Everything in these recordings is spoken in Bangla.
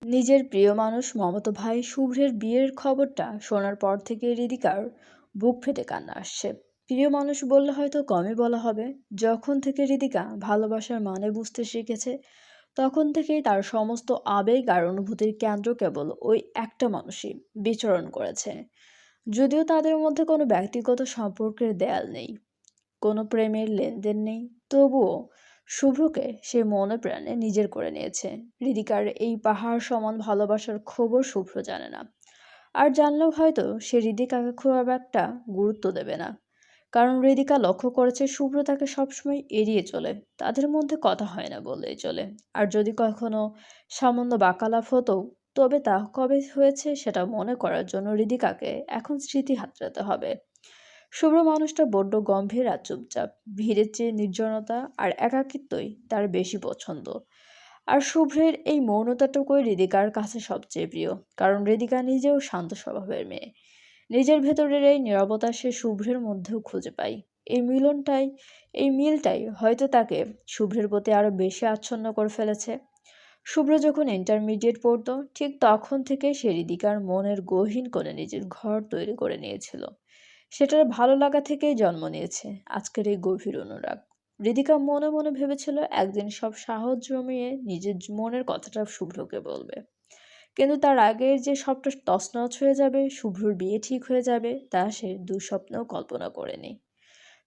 নিজের প্রিয় মানুষ মামাতো ভাই শুভ্রের বিয়ের খবরটা শোনার পর থেকে হৃদিকার বুক ফেটে কান্না আসছে। প্রিয় মানুষ বললে হয়তো কমই বলা হবে। যখন থেকে হৃদিকা ভালোবাসার মানে বুঝতে শিখেছে, তখন থেকেই তার সমস্ত আবেগ আর অনুভূতির কেন্দ্র কেবল ওই একটা মানুষই বিচরণ করেছে। যদিও তাদের মধ্যে কোনো ব্যক্তিগত সম্পর্কের দেয়াল নেই, কোনো প্রেমের লেনদেন নেই, তবুও শুভ্রকে সে মনে প্রাণে নিজের করে নিয়েছে। হৃদিকার এই পাহাড় সমান ভালোবাসার খবর শুভ্র জানে না। আর জানলেও হয়তো সে হৃদিকাকে খুব একটা গুরুত্ব দেবে না। কারণ হৃদিকা লক্ষ্য করেছে শুভ্র তাকে সবসময় এড়িয়ে চলে। তাদের মধ্যে কথা হয় না বললেই চলে। আর যদি কখনো সামান্য বাকালাপ হতো, তবে তা কবে হয়েছে সেটা মনে করার জন্য হৃদিকাকে এখন স্মৃতি হাতড়াতে হবে। শুভ্র মানুষটা বড্ড গম্ভীর আর চুপচাপ। ভিড়ের চেয়ে নির্জনতা আর একাকিত্বই তার বেশি পছন্দ। আর শুভ্রের এই মৌনতাটুকুই হৃদিকার কাছে সবচেয়ে প্রিয়। কারণ হৃদিকা নিজেও শান্ত স্বভাবের মেয়ে। নিজের ভেতরের এই নীরবতা সে শুভ্রের মধ্যেও খুঁজে পায়। এই মিলনটাই এই মিলটাই হয়তো তাকে শুভ্রের প্রতি আরো বেশি আচ্ছন্ন করে ফেলেছে। শুভ্র যখন ইন্টারমিডিয়েট পড়তো, ঠিক তখন থেকে সে হৃদিকার মনের গহীন কোণে নিজের ঘর তৈরি করে নিয়েছিল। সেটার ভালো লাগা থেকেই জন্ম নিয়েছে আজকের এই গভীর অনুরাগ। হৃদিকা মনে মনে ভেবেছিল একদিন সব সাহস জমিয়ে নিজের মনের কথাটা শুভ্রকে বলবে। কিন্তু তার আগের যে সবটা তছনছ হয়ে যাবে, শুভ্রর বিয়ে ঠিক হয়ে যাবে, তা সে দুঃস্বপ্নেও কল্পনা করেনি।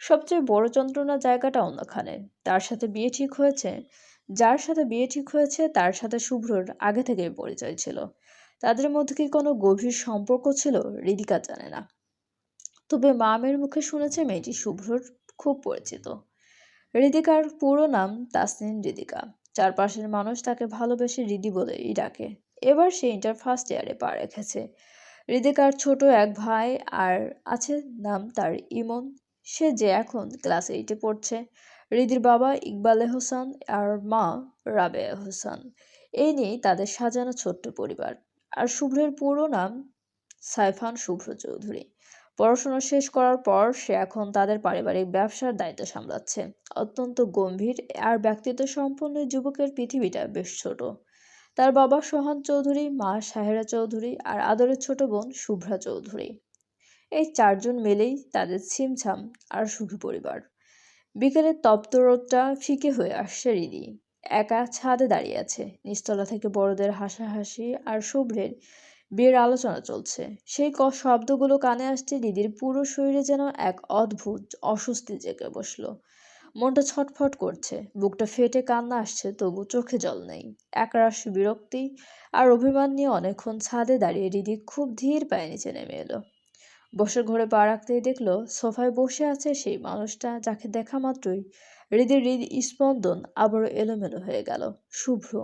সবচেয়ে বড় যন্ত্রণার জায়গাটা অন্যখানে। তার সাথে বিয়ে ঠিক হয়েছে, যার সাথে বিয়ে ঠিক হয়েছে তার সাথে শুভ্রর আগে থেকেই পরিচয় ছিল। তাদের মধ্যে কি কোনো গভীর সম্পর্ক ছিল, হৃদিকা জানে না। তবে মামের মুখে শুনেছে মেয়েটি শুভ্রর খুব পরিচিত। হৃদিকার পুরো নাম তাসনিন হৃদিকা। চারপাশের মানুষ তাকে ভালোবেসে হৃদি বলেই ডাকে। এবার সে ইন্টার ফার্স্ট ইয়ারে পা রেখেছে। হৃদিকার ছোট এক ভাই আর আছে, নাম তার ইমন। সে যে এখন ক্লাস 8-এ পড়ছে। হৃদির বাবা ইকবাল হোসেন আর মা রাবেয়া হোসেন। এই নিয়েই তাদের সাজানো ছোট্ট পরিবার। আর শুভ্রের পুরো নাম সাইফান শুভ্র চৌধুরী। পড়াশোনা শেষ করার পর সে এখন তাদের পারিবারিক ব্যবসার দায়িত্ব সামলাচ্ছে। অত্যন্ত গম্ভীর আর ব্যক্তিত্ব সম্পন্ন এই যুবকের পৃথিবীটা বেশ ছোট। তার বাবা সোহান চৌধুরী, মা সাহেরা চৌধুরী আর আদরের ছোট বোন শুভ্রা চৌধুরী। এই চারজন মিলেই তাদের ছিমছাম আর সুখী পরিবার। বিকেলের তপ্ত রোদটা ফিকে হয়ে আসছে হৃদি। একা ছাদে দাঁড়িয়ে আছে। নিচতলা থেকে বড়দের হাসাহাসি আর শুভ্রের বিয়ের আলোচনা চলছে। সেই শব্দগুলো কানে আসতে হৃদির পুরো শরীরে যেন এক অদ্ভুত অস্বস্তি জেগে বসলো। মনটা ছটফট করছে, বুকটা ফেটে কান্না আসছে, তবু চোখে জল নেই। একরাশ বিরক্তি আর অভিমান নিয়ে অনেকক্ষণ ছাদে দাঁড়িয়ে হৃদি খুব ধীর পায়ে নিচে নেমে এলো। বসের ঘরে পা রাখতেই দেখলো সোফায় বসে আছে সেই মানুষটা যাকে দেখা মাত্রই হৃদির স্পন্দন আবারও এলোমেলো হয়ে গেল। শুভ্র।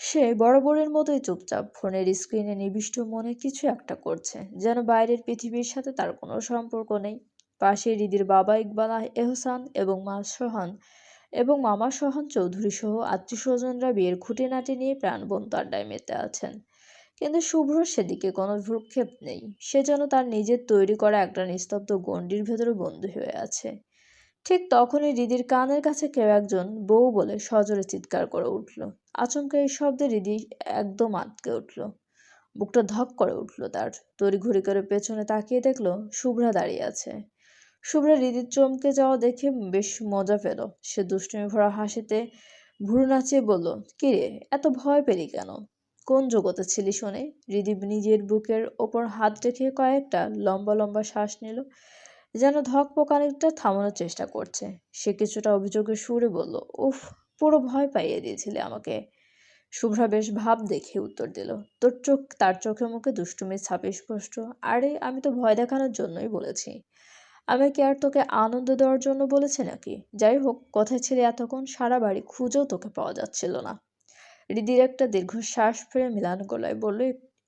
সে বরাবরের মতোই চুপচাপ ফোনের স্ক্রিনে নিবিষ্ট মনে কিছু একটা করছে, যেন বাইরের পৃথিবীর সাথে তার কোনো সম্পর্ক নেই। পাশে হৃদির বাবা ইকবাল এহসান এবং মা সোহান এবং মামা সোহান চৌধুরী সহ আত্মীয় স্বজনরা বিয়ের খুঁটিনাটি নিয়ে প্রাণবন্ত আড্ডায় মেতে আছেন। কিন্তু শুভ্রর সেদিকে কোনো ভ্রুক্ষেপ নেই। সে যেন তার নিজের তৈরি করা একটা নিস্তব্ধ গণ্ডির ভেতরে বন্দী হয়ে আছে। ঠিক তখনই হৃদির কানের কাছে কেউ একজন বউ বলে সজোরে চিৎকার করে উঠল। আচমকা এই শব্দে হৃদি একদম আঁতকে উঠল। বুকটা ধক করে উঠল তার। তড়িঘড়ি করে পেছনে তাকিয়ে দেখলো শুভ্রা দাঁড়িয়ে আছে। শুভ্রা হৃদির চমকে যাওয়া দেখে বেশ মজা পেল। সে দুষ্টুমি ভরা হাসিতে ভ্রু নাচিয়ে বলল, কিরে, এত ভয় পেলি কেন? কোন জগতে ছিলি শুনে? হৃদি নিজের বুকের ওপর হাত রেখে কয়েকটা লম্বা লম্বা শ্বাস নিল, যেন ধকপকানিটা থামানোর চেষ্টা করছে। সে কিছুটা অভিযোগের সুরে বলল, উফ, পুরো ভয় পাইয়ে দিয়েছিলে আমাকে। শুভ্রা বেশ ভাব দেখে উত্তর দিল, তার চোখে মুখে দুষ্টুমির ছাপ স্পষ্ট। আরে, আমি তো ভয় দেখানোর জন্যই বলেছি। আমি কি আর তোকে আনন্দ দেওয়ার জন্য বলেছি নাকি? যাই হোক, কোথায় ছিলি এতক্ষণ? সারা বাড়ি খুঁজেও তোকে পাওয়া যাচ্ছিল না। হৃদির একটা দীর্ঘশ্বাস ফেলে মিলান গলায় বলল,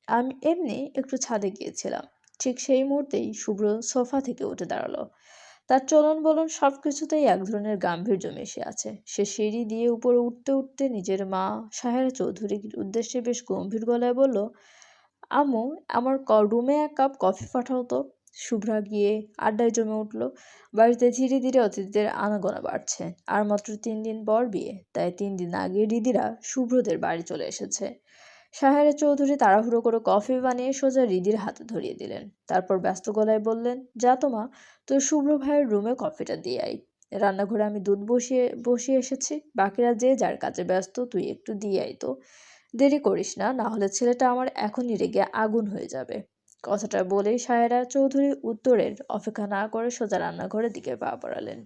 আমি এমনি একটু ছাদে গিয়েছিলাম। ঠিক সেই মুহূর্তেই শুভ্র সোফা থেকে উঠে দাঁড়ালো। তার চলন বলন সবকিছুতেই এক ধরনের গাম্ভীর্য মিশে আছে। সে সিঁড়ি দিয়ে উপরে উঠতে উঠতে নিজের মা সাহেরা চৌধুরীর উদ্দেশ্যে বেশ গম্ভীর গলায় বলল, আম্মু, আমার রুমে এক কাপ কফি পাঠাও তো। শুভ্রা গিয়ে আড্ডায় জমে উঠল। বাড়িতে ধীরে ধীরে অতিথিদের আনাগোনা বাড়ছে। আর মাত্র 3 দিন পর বিয়ে, তাই 3 দিন আগে দিদিরা শুভ্রদের বাড়ি চলে এসেছে। সাহেরা চৌধুরী তাড়াহুড়ো করে কফি বানিয়ে সোজা রিদির হাতে ধরিয়ে দিলেন। তারপর ব্যস্ত গলায় বললেন, যা তো মা, তোর শুভ্র ভাইয়ের রুমে কফিটা দিয়ে আই। রান্নাঘরে আমি দুধ বসিয়ে বসিয়ে এসেছি, বাকিরা যে যার কাজে ব্যস্ত, তুই একটু দিয়ে আই তো। দেরি করিস না, না হলে ছেলেটা আমার এখনই রেগে আগুন হয়ে যাবে। কথাটা বলেই সাহেরা চৌধুরী উত্তরের অপেক্ষা না করে সোজা রান্নাঘরের দিকে পা বাড়ালেন।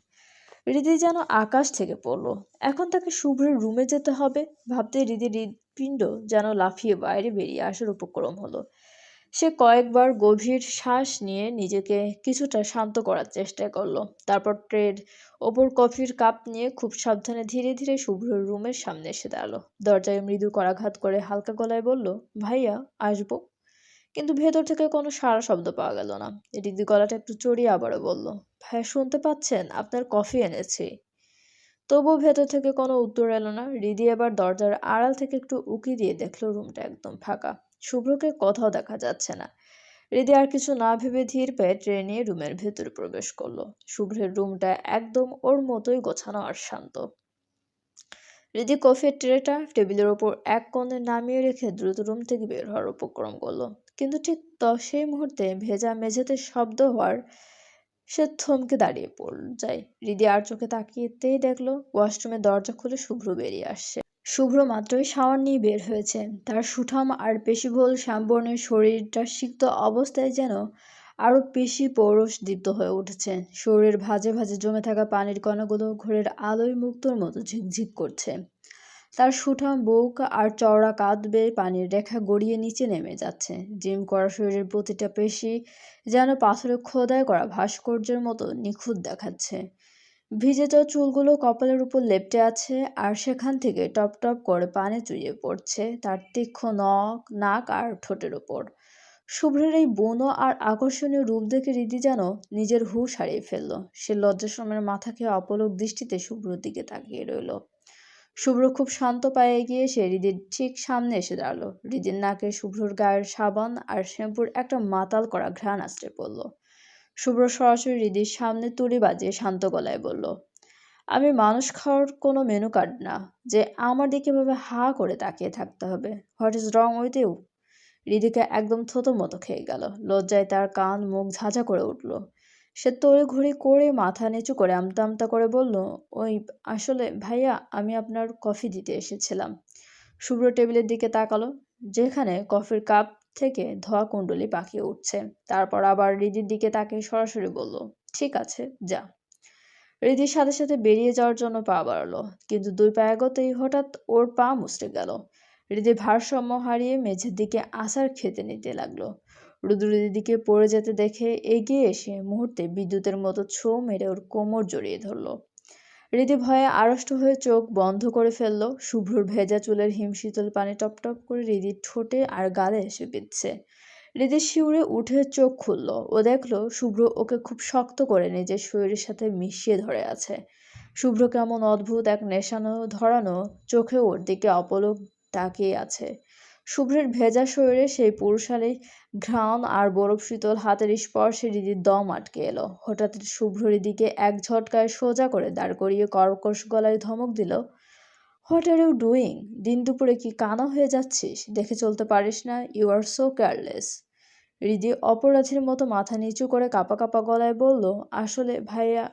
হৃদি যেন আকাশ থেকে পড়লো। এখন তাকে শুভ্রের রুমে যেতে হবে ভাবতে হৃদির হৃৎপিণ্ড যেন লাফিয়ে বাইরে বেরিয়ে আসার উপক্রম হলো। সে কয়েকবার গভীর শ্বাস নিয়ে নিজেকে কিছুটা শান্ত করার চেষ্টা করলো। তারপর ট্রের ওপর কফির কাপ নিয়ে খুব সাবধানে ধীরে ধীরে শুভ্রের রুমের সামনে এসে দাঁড়ালো। দরজায় মৃদু করাঘাত করে হালকা গলায় বলল, ভাইয়া, আসবো? কিন্তু ভেতর থেকে কোনো সাড়া শব্দ পাওয়া গেল না। রিদি গলাটা একটু চড়িয়ে আবারও বলল, ভাইয়া শুনতে পাচ্ছেন? আপনার কফি এনেছি। তবুও ভেতর থেকে কোনো উত্তর এলো না। রিদি এবার দরজার আড়াল থেকে একটু উঁকি দিয়ে দেখলো রুমটা একদম ফাঁকা। শুভ্রকে কোথাও দেখা যাচ্ছে না। রিদি আর কিছু না ভেবে ধীর পায়ে ট্রে নিয়ে রুমের ভেতরে প্রবেশ করলো। শুভ্রের রুমটা একদম ওর মতোই গোছানো আর শান্ত। রিদি কফির ট্রেটা টেবিলের ওপর এক কোণে নামিয়ে রেখে দ্রুত রুম থেকে বের হওয়ার উপক্রম করলো। কিন্তু ঠিক সেই মুহূর্তে ভেজা মেঝেতে শব্দ হওয়ার সে থমকে দাঁড়িয়ে যায়। রিদি আর চোখে তাকিয়েতেই দেখলো ওয়াশরুমের দরজা খুলে শুভ্র বেরিয়ে আসছে। শুভ্র মাত্রই শাওয়ার নিয়ে বের হয়েছে। তার সুঠাম আর পেশিবহুল শ্যামবর্ণের শরীরটা সিক্ত অবস্থায় যেন আরো বেশি পৌরুষদীপ্ত হয়ে উঠেছে। শরীরের ভাঁজে ভাঁজে জমে থাকা পানির কণাগুলো ঘোরের আলোয় মুক্তোর মতো ঝিকঝিক করছে। তার সুঠাম বুক আর চওড়া কাঁধ বেয়ে পানির রেখা গড়িয়ে নিচে নেমে যাচ্ছে। জিম করা শরীরের প্রতিটা পেশি যেন পাথরে খোদাই করা ভাস্কর্যের মতো নিখুঁত দেখাচ্ছে। ভিজে যাওয়া চুলগুলো কপালের উপর লেপ্টে আছে, আর সেখান থেকে টপ টপ করে পানি চুইয়ে পড়ছে তার তীক্ষ্ণ নাক আর ঠোঁটের উপর। শুভ্রের এই বুনো আর আকর্ষণীয় রূপ দেখে রিদি যেন নিজের হুঁশ হারিয়ে ফেলল। সে লজ্জাশরমের মাথা খেয়ে অপলক দৃষ্টিতে শুভ্রর দিকে তাকিয়ে রইল। শুভ্র খুব শান্ত পায়ে এগিয়ে এসে রিদির ঠিক সামনে এসে দাঁড়ালো। রিদির নাকে শুভ্রর গায়ের সাবান আর শ্যাম্পুর একটা মাতাল করা ঘ্রাণ আছড়ে পড়ল। শুভ্র সরাসরি রিদির সামনে তুড়ি বাজিয়ে শান্ত গলায় বলল, আমি মানুষ খাওয়ার কোনো মেনু কার্ড না যে আমার দিকে এভাবে হা করে তাকিয়ে থাকতে হবে। What is wrong with you? Hridika একদম থতমত খেয়ে গেল। লজ্জায় তার কান মুখ ঝাঁঝা করে উঠল। সে তড়িঘড়ি করে মাথা নিচু করে আমতা আমতা করে বলল, ওই আসলে ভাইয়া, আমি আপনার কফি দিতে এসেছিলাম। শুভ্র টেবিলের দিকে তাকালো, যেখানে কফির কাপ থেকে ধোয়া কুণ্ডলি পাকিয়ে উঠছে। তারপর আবার হৃদির দিকে তাকিয়ে সরাসরি বলল, ঠিক আছে, যা। হৃদির সাথে সাথে বেরিয়ে যাওয়ার জন্য পা বাড়ালো, কিন্তু 2 পা এগোতেই হঠাৎ ওর পা মুচড়ে গেল। হৃদি ভারসাম্য হারিয়ে মেঝের দিকে আছাড় খেতে নিতে লাগলো। রুদ্রদির দিকে পড়ে যেতে দেখে এগিয়ে এসে মুহূর্তে বিদ্যুতের মতো ছোঁ মেরে ওর কোমর জড়িয়ে ধরলো। হৃদি ভয়ে আড়ষ্ট হয়ে চোখ বন্ধ করে ফেলল। শুভ্রর ভেজা চুলের হিমশীতল পানি টপ টপ করে হৃদির ঠোঁটে আর গালে এসে বিঁধছে। হৃদি শিউরে উঠে চোখ খুলল। ও দেখল শুভ্র ওকে খুব শক্ত করে নিজের শরীরের সাথে মিশিয়ে ধরে আছে। শুভ্র কেমন অদ্ভুত এক নেশানো ধরানো চোখে ওর দিকে অপলক তাকিয়ে আছে। শুভ্রের ভেজা শরীরে সেই পুরুষালী ঘ্রাণ আর বরফ শীতল হাতের স্পর্শে হৃদির দম আটকে এলো। হঠাৎ শুভ্র হৃদিকে এক ঝটকায় সোজা করে দাঁড় করিয়ে কর্কশ গলায় ধমক দিল, হোয়াট আর ইউ ডুইং? দিন দুপুরে কি কানা হয়ে যাচ্ছিস? দেখে চলতে পারিস না? You are so careless. Hridi অপরাধীর মতো মাথা নিচু করে কাঁপা কাঁপা গলায় বলল, আসলে ভাইয়া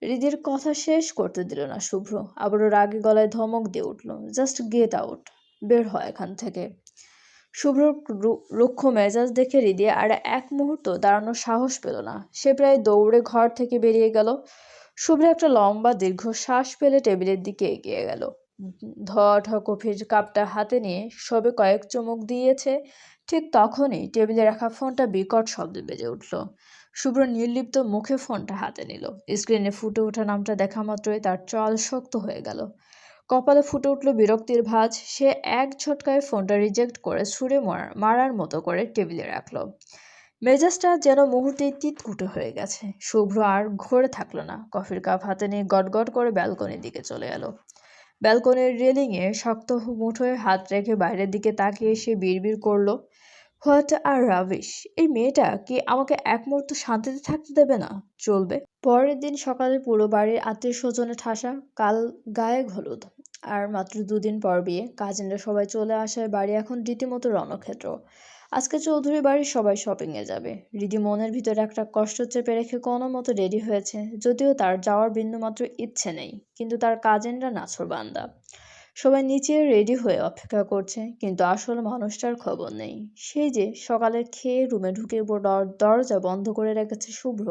হৃদির কথা শেষ করতে দিল না শুভ্র। আবারও রাগে গলায় ধমক দিয়ে উঠল, জাস্ট গেট আউট, বের হয় এখান থেকে। শুভ্রর রুক্ষ মেজাজ দেখে হৃদি আর এক মুহূর্ত দাঁড়ানোর সাহস পেল না। সে প্রায় দৌড়ে ঘর থেকে বেরিয়ে গেল। শুভ্র একটা লম্বা দীর্ঘ শ্বাস ফেলে টেবিলের দিকে এগিয়ে গেল। ধোয়া ওঠা কফির কাপটা হাতে নিয়ে সবে কয়েক চুমুক দিয়েছে, ঠিক তখনই টেবিলে রাখা ফোনটা বিকট শব্দে বেজে উঠল। শুভ্র নির্লিপ্ত মুখে ফোনটা হাতে নিল। স্ক্রিনে ফুটে ওঠা নামটা দেখা মাত্রই তার চল শক্ত হয়ে গেল। কপালে ফুটে উঠল বিরক্তির ভাঁজ। সে এক ঝটকায় ফোনটা রিজেক্ট করে ছুঁড়ে মারার মতো করে টেবিলে রাখল। মেজাজটা যেন মুহূর্তেই তিতকুটে হয়ে গেছে। শুভ্র আর ঘরে থাকলো না। কফির কাপ হাতে নিয়ে গটগট করে ব্যালকনির দিকে চলে এলো। ব্যালকনির রেলিংয়ে শক্ত মুঠোয় হাত রেখে বাইরের দিকে তাকিয়ে সে বিড়বিড় করলো, হোয়াট আর রাবিশ! এই মেয়েটা কি আমাকে এক মুহূর্ত শান্তিতে থাকতে দেবে না? চলবে। পরের দিন সকালে পুরো বাড়ির আত্মীয় স্বজনে ঠাসা, কাল গায়ে হলুদ। আর মাত্র 2 দিন পর বিয়ে, কাজিনরা সবাই চলে আসায় বাড়ি এখন রীতিমতো রণক্ষেত্র। আজকে চৌধুরী বাড়ির সবাই শপিংয়ে যাবে। রিদি মনের ভিতরে একটা কষ্ট চেপে রেখে কোনো মতো রেডি হয়েছে, যদিও তার যাওয়ার বিন্দুমাত্র ইচ্ছে নেই, কিন্তু তার কাজিনরা নাছোড়বান্দা। সবাই নিচে রেডি হয়ে অপেক্ষা করছে, কিন্তু আসলে মানুষটার খবর নেই। সেই যে সকালে খেয়ে রুমে ঢুকে দরজা বন্ধ করে রেখেছে শুভ্র,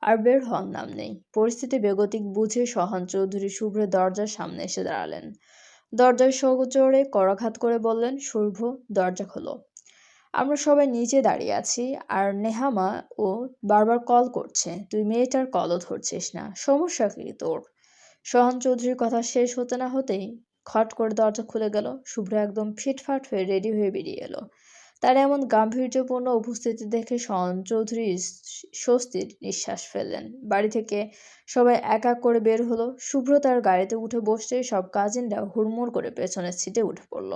আর বের হওয়ার নাম নেই। পরিস্থিতি বেগতিক বুঝে সহান চৌধুরী শুভ্রের দরজার সামনে এসে দাঁড়ালেন। দরজায় সজোরে করাঘাত করে বললেন, শুভ্র, দরজা খোলো। আমরা সবাই নিচে দাঁড়িয়ে আছি, আর নেহামা ও বারবার কল করছে, তুই মেয়েটার কলও ধরছিস না, সমস্যা কি তোর? সোহান চৌধুরীর কথা শেষ হতে না হতেই খট করে দরজা খুলে গেল। শুভ্র একদম ফিটফাট হয়ে রেডি হয়ে বেরিয়ে এলো। তার এমন গাম্ভীর্যপূর্ণ উপস্থিতি দেখে সোহান চৌধুরী স্বস্তির নিঃশ্বাস ফেললেন। বাড়ি থেকে সবাই এক এক করে বের হলো। শুভ্র তার গাড়িতে উঠে বসতেই সব কাজিনরা হুড়মুড় করে পেছনের সিটে উঠে পড়ল।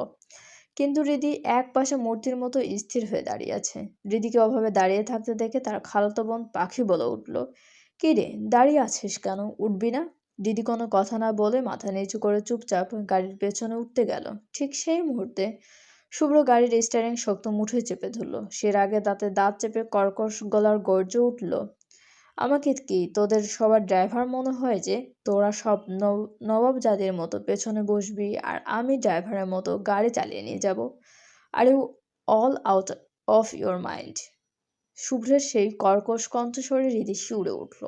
কিন্তু রিদি এক পাশে মূর্তির মতো স্থির হয়ে দাঁড়িয়ে আছে। রিদিকে অভাবে দাঁড়িয়ে থাকতে দেখে তার খালাতো বোন পাখি বলে উঠল, কি রে, দাঁড়িয়ে আছিস কেন, উঠবি না? দিদি কোনো কথা না বলে মাথা নিচু করে চুপচাপ গাড়ির পেছনে উঠতে গেল। ঠিক সেই মুহূর্তে শুভ্র গাড়ির স্টিয়ারিং শক্ত মুঠোয় চেপে ধরল। সে রাগে দাঁতে দাঁত চেপে কর্কশ গলার গর্জে উঠল, আমাকে কি তোদের সবার ড্রাইভার মনে হয় যে? তোরা সব নবাবজাদির মতো পেছনে বসবি আর আমি ড্রাইভারের মতো গাড়ি চালিয়ে নিয়ে যাব? Are you all out of your mind? শুভ্রের সেই কর্কশ কণ্ঠস্বরে হৃদি শিউরে উঠল।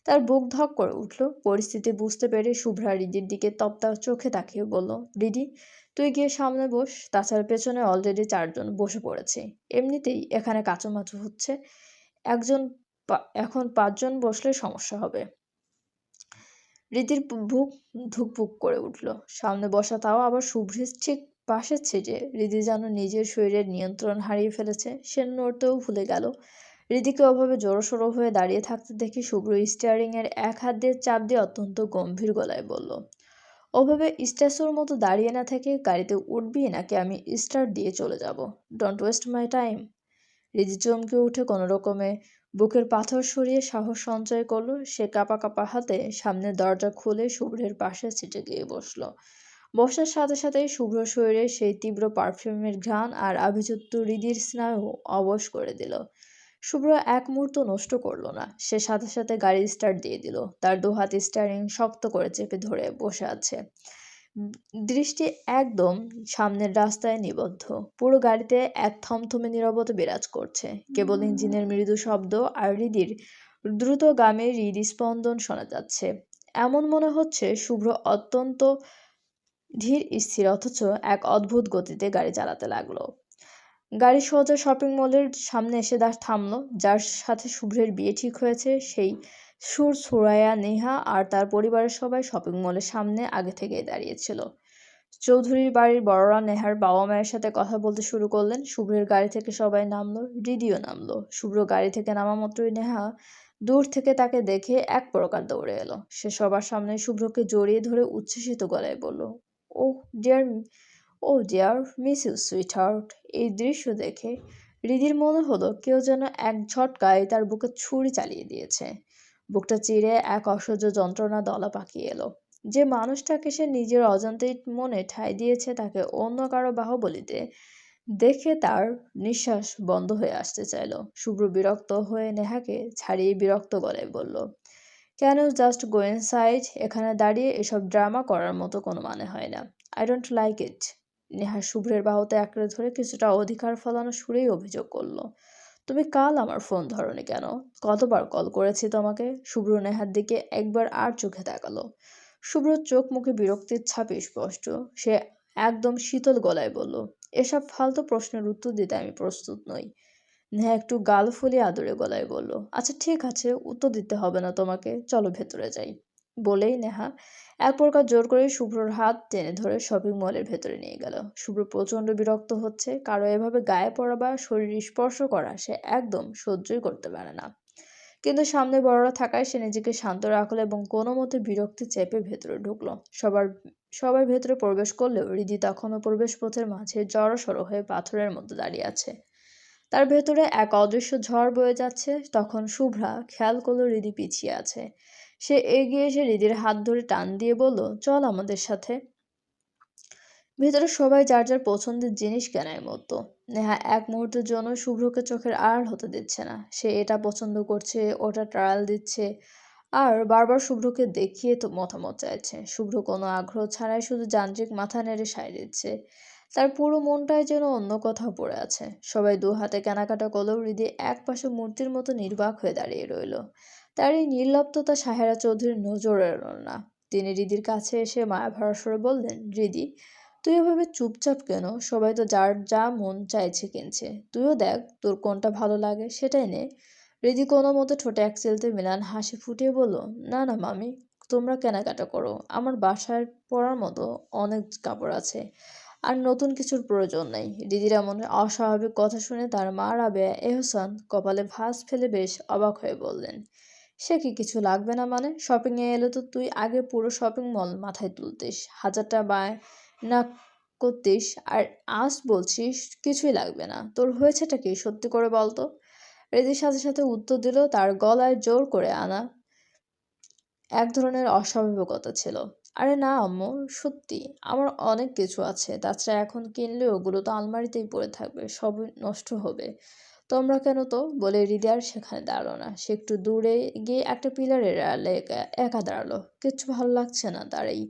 তার বুক ধক করে উঠল। পরিস্থিতি বুঝতে পেরে শুভ্রা রিদির দিকে তপ্তা চোখে তাকিয়ে বলল, রিদি, তুই গিয়ে সামনে বস, তাছাড়া পেছনে অলরেডি 4 জন বসে পড়েছে। এমনিতেই এখানে কাচুমাচু হচ্ছে, একজন এখন 5 জন বসলে সমস্যা হবে। রীতির বুক ধুকপুক করে উঠল। সামনে বসা তাও আবার শুভ্রের ঠিক পাশের সিটে। রিদি যেন নিজের শরীরের নিয়ন্ত্রণ হারিয়ে ফেলেছে, সে নড়তেও ভুলে গেল। রিদিকে ওভাবে জড়োসড়ো হয়ে দাঁড়িয়ে থাকতে দেখে শুভ্র স্টিয়ারিং এর এক হাত দিয়ে চাপ দিয়ে অত্যন্ত গম্ভীর গলায় বলল, ওভাবে স্ট্যাচুর মতো দাঁড়িয়ে না থেকে গাড়িতে উঠবি নাকি আমি স্টার্ট দিয়ে চলে যাব? Don't waste my time. Riddhi চমকে উঠে কোনো রকমে বুকের পাথর সরিয়ে সাহস সঞ্চয় করলো। সে কাঁপা কাঁপা হাতে সামনের দরজা খুলে শুভ্রের পাশের সিটে গিয়ে বসলো। বসার সাথে সাথেই শুভ্র শরীরে সেই তীব্র পারফিউমের ঘ্রাণ আর আভিজাত্য হৃদির স্নায়ু অবশ করে দিল। শুভ্র এক মুহূর্ত নষ্ট করলো না। সে সাথে সাথে গাড়ি স্টার্ট দিয়ে দিল। তার দুহাত স্টিয়ারিং শক্ত করে চেপে ধরে বসে আছে, দৃষ্টি একদম সামনের রাস্তায় নিবদ্ধ। পুরো গাড়িতে এক থমথমে নীরবতা বিরাজ করছে। কেবল ইঞ্জিনের মৃদু শব্দ আর হৃদির দ্রুতগামী হৃদস্পন্দন শোনা যাচ্ছে। এমন মনে হচ্ছে শুভ্র অত্যন্ত ধীর স্থির, অথচ এক অদ্ভুত গতিতে গাড়ি চালাতে লাগলো। গাড়ি সোজা শপিং মলের সামনে এসে থামলো। যার সাথে শুভ্রের বিয়ে ঠিক হয়েছে সেই সুরায়া, নেহা আর তার পরিবারের সবাই শপিং মলের সামনে আগে থেকেই দাঁড়িয়েছিল। চৌধুরীর বাড়ির বড়রা নেহার বাবা মায়ের সাথে কথা বলতে শুরু করলেন। শুভ্রের গাড়ি থেকে সবাই নামলো, রিদিও নামলো। শুভ্র গাড়ি থেকে নামা মাত্রই নেহা দূর থেকে তাকে দেখে এক প্রকার দৌড়ে এলো। সে সবার সামনে শুভ্রকে জড়িয়ে ধরে উচ্ছ্বসিত গলায় বলল, oh dear, oh dear miss you sweetheart. এই দৃশ্য দেখে রিদির মনে হলো কেউ যেন এক ঝটকায় তার বুকে ছুরি চালিয়ে দিয়েছে। বুকটা চিরে এক অসহ্য যন্ত্রণা দলা পাকিয়ে এলো। যে মানুষটাকে সে নিজের অজান্তেই মনে ঠাঁই দিয়েছে, তাকে অন্য কারো বাহুবলিতে দেখে তার নিঃশ্বাস বন্ধ হয়ে আসতে চাইল। শুভ্র বিরক্ত হয়ে নেহাকে ছাড়িয়ে বিরক্ত গলায় বলল, can you just go inside? এখানে দাঁড়িয়ে এসব ড্রামা করার মতো কোনো মানে হয় না। I don't like it. Neha শুভ্রের বাহুতে আঁকড়ে ধরে কিছুটা অধিকার ফলানো সুরেই অভিযোগ করল, তুমি কাল আমার ফোন ধরোনি কেন? কতবার কল করেছি তোমাকে? শুভ্র নেহার দিকে একবার আর চোখে তাকালো। শুভ্রর চোখ মুখে বিরক্তির ছাপ স্পষ্ট। সে একদম শীতল গলায় বলল, এসব ফালতু প্রশ্নের উত্তর দিতে আমি প্রস্তুত নই। নেহা একটু গাল ফুলিয়ে আদুরে গলায় বলল, আচ্ছা ঠিক আছে, উত্তর দিতে হবে না তোমাকে, চলো ভেতরে যাই। বলেই নেহা এক প্রকার জোর করে শুভ্রর হাত টেনে ধরে শপিং মলের ভেতরে নিয়ে গেল। শুভ্র প্রচণ্ড বিরক্ত হচ্ছে, কারো এভাবে গায়ে পড়া বা শরীর স্পর্শ করা সে একদম সহ্যই করতে পারে না। কিন্তু সামনে বড়রা থাকায় সে নিজেকে শান্ত রাখলো এবং কোনো মতে বিরক্তি চেপে ভেতরে ঢুকলো। সবাই ভেতরে প্রবেশ করলেও হৃদি তখনও প্রবেশ পথের মাঝে জড়সড় হয়ে পাথরের মতো দাঁড়িয়ে আছে। তার ভেতরে এক অদৃশ্য ঝড় বয়ে যাচ্ছে। তখন শুভ্রা খেয়াল করলো হৃদি পিছিয়ে আছে। সে এগিয়ে এসে হৃদির হাত ধরে টান দিয়ে বলল, চল আমাদের সাথে। ভেতরে সবাই যার যার পছন্দের জিনিস কেনার মতো। নেহা এক মুহূর্তের জন্য শুভ্রকে চোখের আড়াল হতে দিচ্ছে না। সে এটা পছন্দ করছে, ওটা ট্রায়াল দিচ্ছে, আর বারবার শুভ্রকে দেখিয়ে তো মতামত চাইছে। শুভ্র কোনো আগ্রহ ছাড়াই শুধু যান্ত্রিক মাথা নেড়ে সায় দিচ্ছে। তার পুরো মনটাই যেন অন্য কোথাও পড়ে আছে। সবাই দু হাতে কেনাকাটা করলেও হৃদি এক পাশে মূর্তির মতো নির্বাক হয়ে দাঁড়িয়ে রইল। তার এই নির্লিপ্ততা সাহেরা চৌধুরীর নজর এড়াল না। তিনি হৃদির কাছে এসে মায়াভরা স্বরে বললেন, হৃদি, তুই এভাবে চুপচাপ কেন? সবাই তো যার যা মন চাইছে কিনছে, তুইও দেখ তোর কোনটা ভালো লাগে সেটাই নে। হৃদি কোনো মতে ঠোঁটে এক চিলতে মিলান হাসি ফুটিয়ে বলল, না না মামি, তোমরা কেনাকাটা করো, আমার বাসায় পরার মতো অনেক কাপড় আছে, আর নতুন কিছুর প্রয়োজন নেই। হৃদির এমন অস্বাভাবিক কথা শুনে তার মা রাবেয়া এহসান কপালে ভাঁজ ফেলে বেশ অবাক হয়ে বললেন, সে কি, কিছু লাগবে না মানে? শপিং এ এলে তো তুই আগে পুরো শপিং মল মাথায় তুলতিস, হাজারটা বায়না করতিস, আর আজ বলছিস কিছুই লাগবে না। তোর হয়েছেটা কি, সত্যি করে বলতো। হৃদির সাথে সাথে উত্তর দিল তার গলায় জোর করে আনা এক ধরনের অস্বাভাবিকতা ছিল। আরে না আম্মু, সত্যি আমার অনেক কিছু আছে, তাছাড়া এখন কিনলে ওগুলো তো আলমারিতেই পড়ে থাকবে, সবই নষ্ট হবে। তোমরা কেন তো, বলে হৃদয় আর সেখানে দাঁড়ালো না। সে একটু দূরে গিয়ে একটা পিলারের আড়ালে একা দাঁড়ালো। কিচ্ছু ভালো লাগছে না তার এই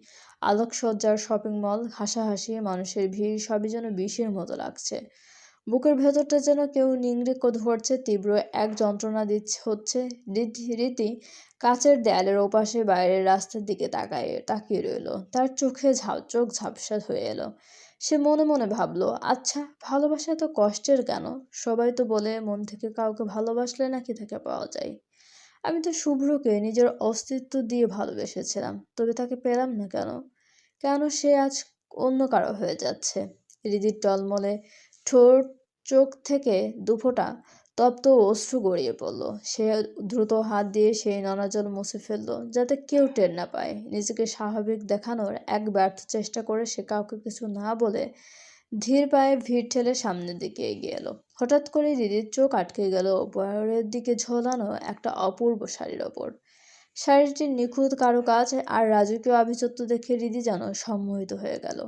আলোকসজ্জার শপিং মল, হাসাহাসি, মানুষের ভিড় সবই যেন বিষের মতো লাগছে। বুকের ভেতরটা যেন কেউ নিংড়ে ধরছে, তীব্র এক যন্ত্রণা দিচ্ছে হচ্ছে। রীতি কাচের দেয়ালের ওপাশে বাইরের রাস্তার দিকে তাকিয়ে রইল। তার চোখ ঝাপসা হয়ে এলো। সে মনে মনে ভাবলো, আচ্ছা, ভালোবাসা এত কষ্টের কেন? সবাই তো বলে মন থেকে কাউকে ভালোবাসলে নাকি তাকে পাওয়া যায়। আমি তো শুভ্রকে নিজের অস্তিত্ব দিয়ে ভালোবেসেছিলাম, তবে তাকে পেলাম না কেন? কেন সে আজ অন্য কারো হয়ে যাচ্ছে? হৃদির টলমলে ঠোঁট, চোখ থেকে দুফোঁটা তপ্ত অশ্রু গড়িয়ে পড়ল। সে দ্রুত হাত দিয়ে সেই নোনা জল মুছে ফেলল, যাতে কেউ টের না পায়। নিজেকে স্বাভাবিক দেখানোর এক ব্যর্থ চেষ্টা করে সে কাউকে কিছু না বলে ধীর পায়ে ভিড় ঠেলে সামনের দিকে এগিয়ে এলো। হঠাৎ করে হৃদির চোখ আটকে গেল উপহারের দিকে ঝোলানো একটা অপূর্ব শাড়ির ওপর। শাড়িটির নিখুঁত কারুকাজ আর রাজকীয় আভিজাত্য দেখে হৃদি যেন সম্মোহিত হয়ে গেল।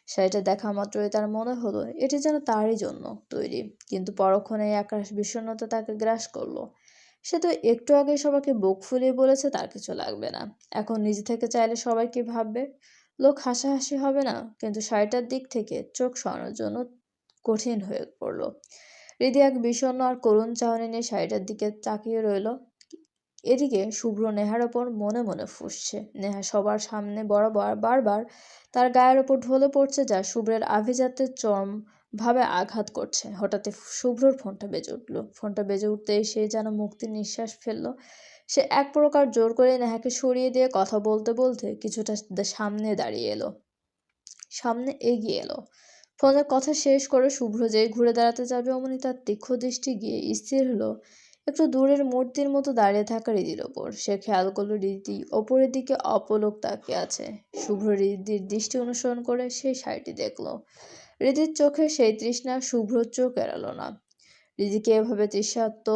শাড়িটা দেখা মাত্রই তার মনে হলো এটি যেন তারই জন্য তৈরি। কিন্তু পরক্ষণেই একরাশ বিষণ্ণতা তাকে গ্রাস করলো। সে তো একটু আগে সবাইকে বুক ফুলিয়ে বলেছে তার কিছু লাগবে না। এখন নিজে থেকে চাইলে সবাই কি ভাববে? লোক হাসাহাসি হবে না? কিন্তু শাড়িটার দিক থেকে চোখ সরানোর জন্য কঠিন হয়ে পড়ল। হৃদি এক বিষণ্ণ আর করুণ চাহনি নিয়ে শাড়িটার দিকে তাকিয়ে রইল। এদিকে শুভ্র নেহার ওপর মনে মনে ফুঁসছে। নেহা সবার সামনে বরাবর বারবার তার গায়ের ওপর ঢলে পড়ছে, যা শুভ্রের আভিজাত্যের চরম ভাবে আঘাত করছে। হঠাৎই শুভ্রর ফোনটা বেজে উঠল। ফোনটা বেজে উঠতেই সে যেন মুক্তির নিঃশ্বাস ফেলল। সে এক প্রকার জোর করে নেহাকে সরিয়ে দিয়ে কথা বলতে বলতে কিছুটা সামনে এগিয়ে এলো। ফোনের কথা শেষ করে শুভ্র যেই ঘুরে দাঁড়াতে যাবে, অমনি তার তীক্ষ্ণ দৃষ্টি গিয়ে স্থির হলো একটু দূরের মূর্তির মতো দাঁড়িয়ে থাকা হৃদির ওপর। সে খেয়াল করলো হৃদি ওপরের দিকে অপলক তাকিয়ে আছে। শুভ্র হৃদির দৃষ্টি অনুসরণ করে সেই শাড়িটি দেখলো। হৃদির চোখে সেই তৃষ্ণা শুভ্রর চোখ এড়ালো না। হৃদিকে এভাবে তৃষ্ণার্ত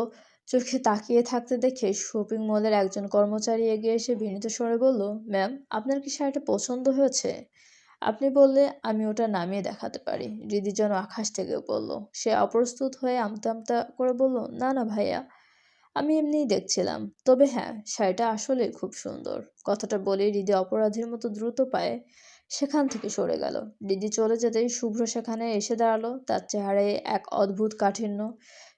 চোখে তাকিয়ে থাকতে দেখে শপিং মলের একজন কর্মচারী এগিয়ে এসে বিনীত স্বরে বলল, ম্যাম, আপনার কি শাড়িটা পছন্দ হয়েছে? আপনি বললে আমি ওটা নামিয়ে দেখাতে পারি। হৃদি যেন আকাশ থেকে পড়ল। সে অপ্রস্তুত হয়ে আমতা আমতা করে বলল, না না ভাইয়া, আমি এমনিই দেখছিলাম। তবে হ্যাঁ, শাড়িটা আসলেই খুব সুন্দর। কথাটা বলে হৃদি অপরাধীর মতো দ্রুত পায়ে সেখান থেকে সরে গেল। হৃদি চলে যেতেই শুভ্র সেখানে এসে দাঁড়ালো। তার চেহারায় এক অদ্ভুত কাঠিন্য।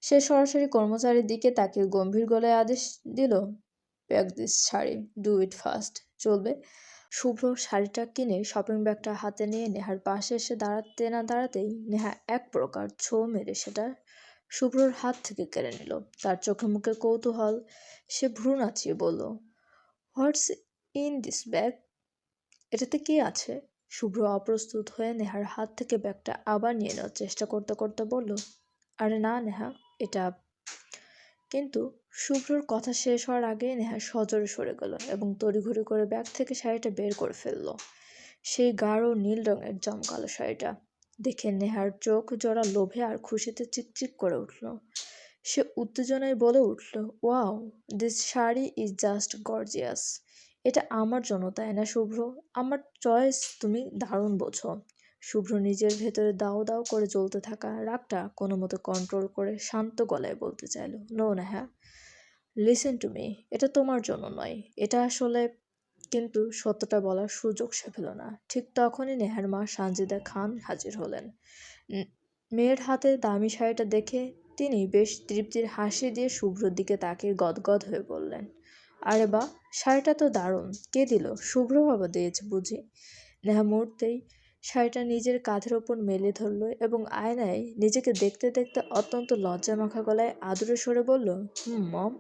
সে সরাসরি কর্মচারীর দিকে তাকিয়ে গম্ভীর গলায় আদেশ দিল, pack this sari, do it fast. চলবে? শুভ্র শাড়িটা কিনে শপিং ব্যাগটা হাতে নিয়ে নেহার পাশে এসে দাঁড়াতে না দাঁড়াতেই নেহা এক প্রকার ছোঁ মেরে সেটা শুভ্রর হাত থেকে কেড়ে নিল। তার চোখে মুখে কৌতূহল। সে ভ্রু নাচিয়ে বলল, হোয়াটস ইন দিস ব্যাগ? এটাতে কি আছে? শুভ্র অপ্রস্তুত হয়ে নেহার হাত থেকে ব্যাগটা আবার নিয়ে নেওয়ার চেষ্টা করতে করতে বলল, আরে না নেহা, এটা। কিন্তু শুভ্রর কথা শেষ হওয়ার আগেই নেহা সজোরে সরে গেল এবং তড়িঘড়ি করে ব্যাগ থেকে শাড়িটা বের করে ফেলল। সেই গাঢ় নীল রঙের জমকালো শাড়িটা দেখে নেহার চোখ জোড়া লোভে আর খুশিতে চিকচিক করে উঠল। সে উত্তেজনায় বলে উঠল, wow, this sari is just gorgeous. এটা আমার জন্য, তাই না শুভ্র? আমার চয়েস তুমি দারুণ বোঝো। শুভ্র নিজের ভেতরে দাও দাও করে জ্বলতে থাকা রাগটা কোনো মতো কন্ট্রোল করে শান্ত গলায় বলতে চাইল, no Neha, listen to me, এটা তোমার জন্য নয়, এটা আসলে। কিন্তু সত্যটা বলার সুযোগ সে পেল না। ঠিক তখনই নেহার মা সানজিদা খান হাজির হলেন। উম, মেয়ের হাতে দামি শাড়িটা দেখে তিনি বেশ তৃপ্তির হাসি দিয়ে শুভ্রর দিকে তাকিয়ে গদগদ হয়ে বললেন, আরে বাহ, শাড়িটা তো দারুণ, কে দিল? শুভ্র বাবা দিয়েছে বুঝি? নেহা মুহূর্তেই শাড়িটা নিজের কাঁধের ওপর মেলে ধরল এবং আয়নায় নিজেকে দেখতে দেখতে অত্যন্ত লজ্জামাখা গলায় আদুরে সরে বলল, মম,